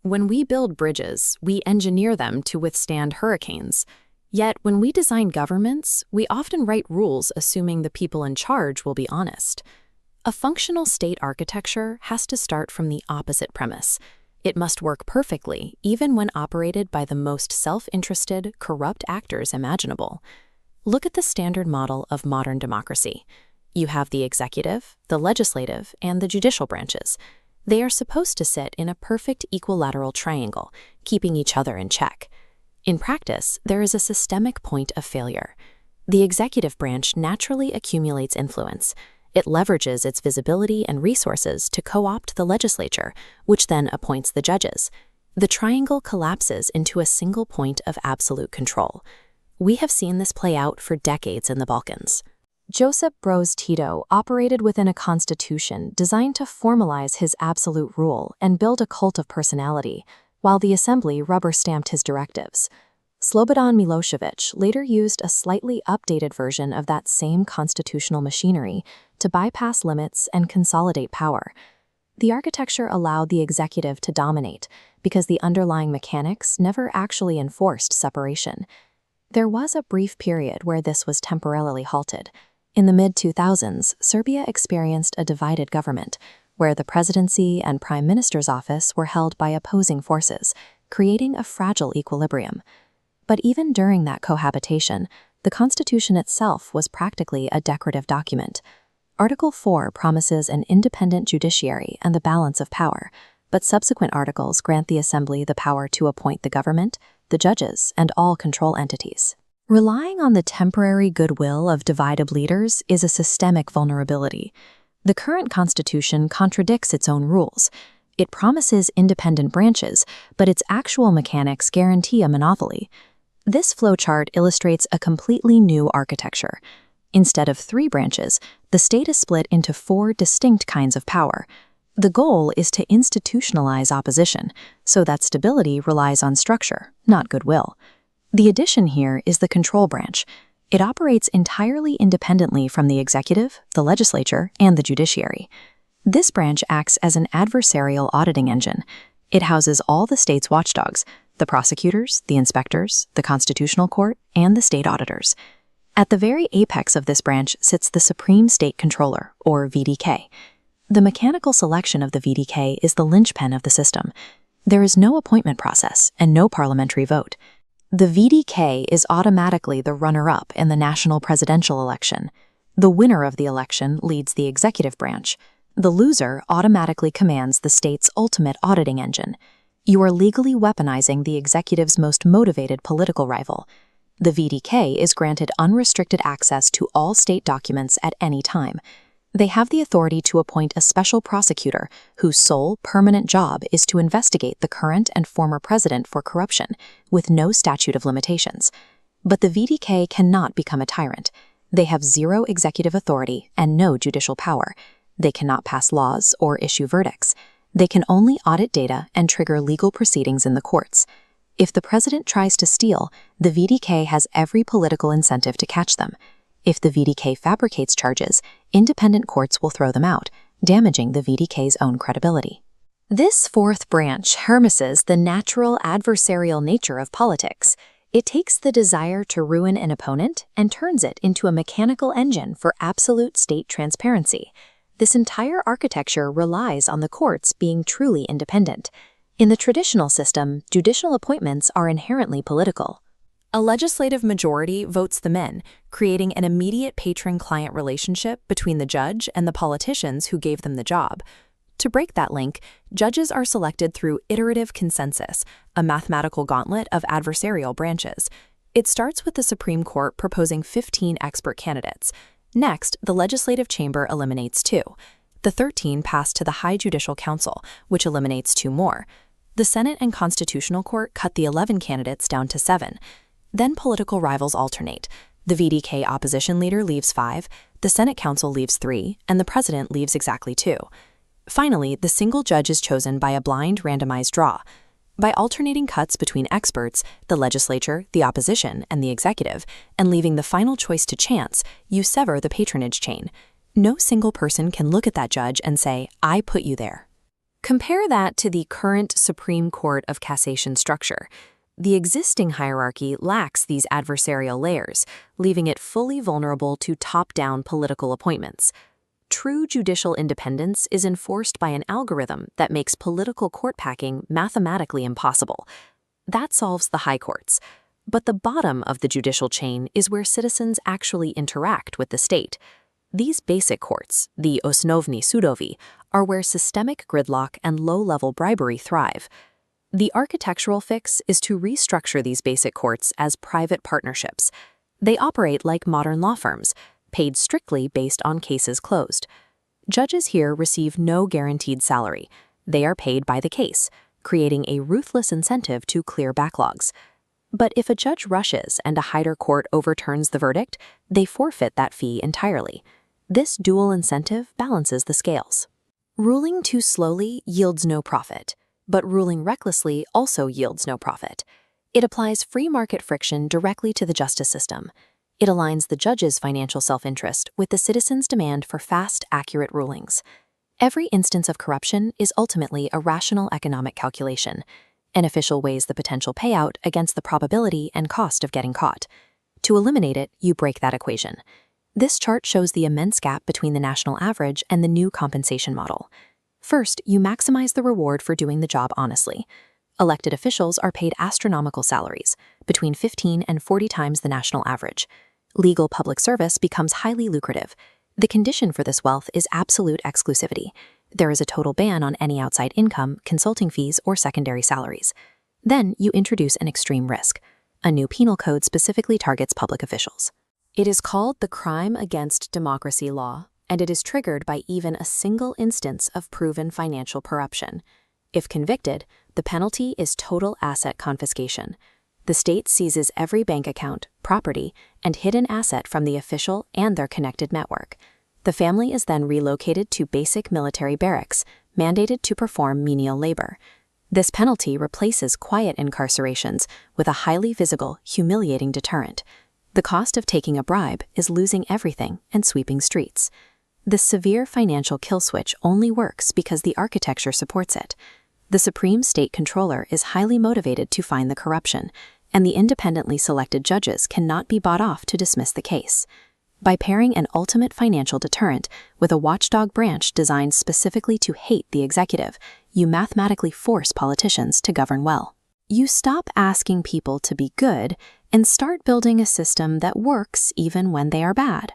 When we build bridges, we engineer them to withstand hurricanes. Yet, when we design governments, we often write rules assuming the people in charge will be honest. A functional state architecture has to start from the opposite premise. It must work perfectly, even when operated by the most self-interested, corrupt actors imaginable. Look at the standard model of modern democracy. You have the executive, the legislative, and the judicial branches. They are supposed to sit in a perfect equilateral triangle, keeping each other in check. In practice, there is a systemic point of failure. The executive branch naturally accumulates influence. It leverages its visibility and resources to co-opt the legislature, which then appoints the judges. The triangle collapses into a single point of absolute control. We have seen this play out for decades in the Balkans. Josip Broz Tito operated within a constitution designed to formalize his absolute rule and build a cult of personality, while the assembly rubber-stamped his directives. Slobodan Milošević later used a slightly updated version of that same constitutional machinery to bypass limits and consolidate power. The architecture allowed the executive to dominate because the underlying mechanics never actually enforced separation. There was a brief period where this was temporarily halted. In the mid-2000s, Serbia experienced a divided government, where the presidency and prime minister's office were held by opposing forces, creating a fragile equilibrium. But even during that cohabitation, the Constitution itself was practically a decorative document. Article 4 promises an independent judiciary and the balance of power, but subsequent articles grant the Assembly the power to appoint the government, the judges, and all control entities. Relying on the temporary goodwill of divided leaders is a systemic vulnerability. The current Constitution contradicts its own rules. It promises independent branches, but its actual mechanics guarantee a monopoly. This flowchart illustrates a completely new architecture. Instead of 3 branches, the state is split into 4 distinct kinds of power. The goal is to institutionalize opposition, so that stability relies on structure, not goodwill. The addition here is the control branch. It operates entirely independently from the executive, the legislature, and the judiciary. This branch acts as an adversarial auditing engine. It houses all the state's watchdogs, the prosecutors, the inspectors, the constitutional court, and the state auditors. At the very apex of this branch sits the Supreme State Controller, or VDK. The mechanical selection of the VDK is the linchpin of the system. There is no appointment process and no parliamentary vote. The VDK is automatically the runner-up in the national presidential election. The winner of the election leads the executive branch. The loser automatically commands the state's ultimate auditing engine. You are legally weaponizing the executive's most motivated political rival. The VDK is granted unrestricted access to all state documents at any time. They have the authority to appoint a special prosecutor whose sole permanent job is to investigate the current and former president for corruption, with no statute of limitations. But the VDK cannot become a tyrant. They have zero executive authority and no judicial power. They cannot pass laws or issue verdicts. They can only audit data and trigger legal proceedings in the courts. If the president tries to steal, the VDK has every political incentive to catch them. If the VDK fabricates charges, independent courts will throw them out, damaging the VDK's own credibility. This fourth branch harnesses the natural adversarial nature of politics. It takes the desire to ruin an opponent and turns it into a mechanical engine for absolute state transparency. This entire architecture relies on the courts being truly independent. In the traditional system, judicial appointments are inherently political. A legislative majority votes them in, creating an immediate patron-client relationship between the judge and the politicians who gave them the job. To break that link, judges are selected through Iterative Consensus, a mathematical gauntlet of adversarial branches. It starts with the Supreme Court proposing 15 expert candidates. Next, the legislative chamber eliminates 2. The 13 pass to the High Judicial Council, which eliminates 2 more. The Senate and Constitutional Court cut the 11 candidates down to 7. Then political rivals alternate. The VDK opposition leader leaves 5, the Senate Council leaves 3, and the president leaves exactly 2. Finally, the single judge is chosen by a blind randomized draw. By alternating cuts between experts, the legislature, the opposition, and the executive, and leaving the final choice to chance, you sever the patronage chain. No single person can look at that judge and say, "I put you there." Compare that to the current Supreme Court of Cassation structure. The existing hierarchy lacks these adversarial layers, leaving it fully vulnerable to top-down political appointments. True judicial independence is enforced by an algorithm that makes political court packing mathematically impossible. That solves the high courts. But the bottom of the judicial chain is where citizens actually interact with the state. These basic courts, the osnovni sudovi, are where systemic gridlock and low-level bribery thrive. The architectural fix is to restructure these basic courts as private partnerships. They operate like modern law firms, paid strictly based on cases closed. Judges here receive no guaranteed salary. They are paid by the case, creating a ruthless incentive to clear backlogs. But if a judge rushes and a higher court overturns the verdict, they forfeit that fee entirely. This dual incentive balances the scales. Ruling too slowly yields no profit, but ruling recklessly also yields no profit. It applies free market friction directly to the justice system. It aligns the judge's financial self-interest with the citizen's demand for fast, accurate rulings. Every instance of corruption is ultimately a rational economic calculation. An official weighs the potential payout against the probability and cost of getting caught. To eliminate it, you break that equation. This chart shows the immense gap between the national average and the new compensation model. First, you maximize the reward for doing the job honestly. Elected officials are paid astronomical salaries, between 15 and 40 times the national average. Legal public service becomes highly lucrative. The condition for this wealth is absolute exclusivity. There is a total ban on any outside income, consulting fees, or secondary salaries. Then you introduce an extreme risk. A new penal code specifically targets public officials. It is called the Crime Against Democracy Law, and it is triggered by even a single instance of proven financial corruption. If convicted, the penalty is total asset confiscation. The state seizes every bank account, property, and hidden asset from the official and their connected network. The family is then relocated to basic military barracks, mandated to perform menial labor. This penalty replaces quiet incarcerations with a highly visible, humiliating deterrent. The cost of taking a bribe is losing everything and sweeping streets. This severe financial kill switch only works because the architecture supports it. The Supreme State Controller is highly motivated to find the corruption, and the independently selected judges cannot be bought off to dismiss the case. By pairing an ultimate financial deterrent with a watchdog branch designed specifically to hate the executive, you mathematically force politicians to govern well. You stop asking people to be good and start building a system that works even when they are bad.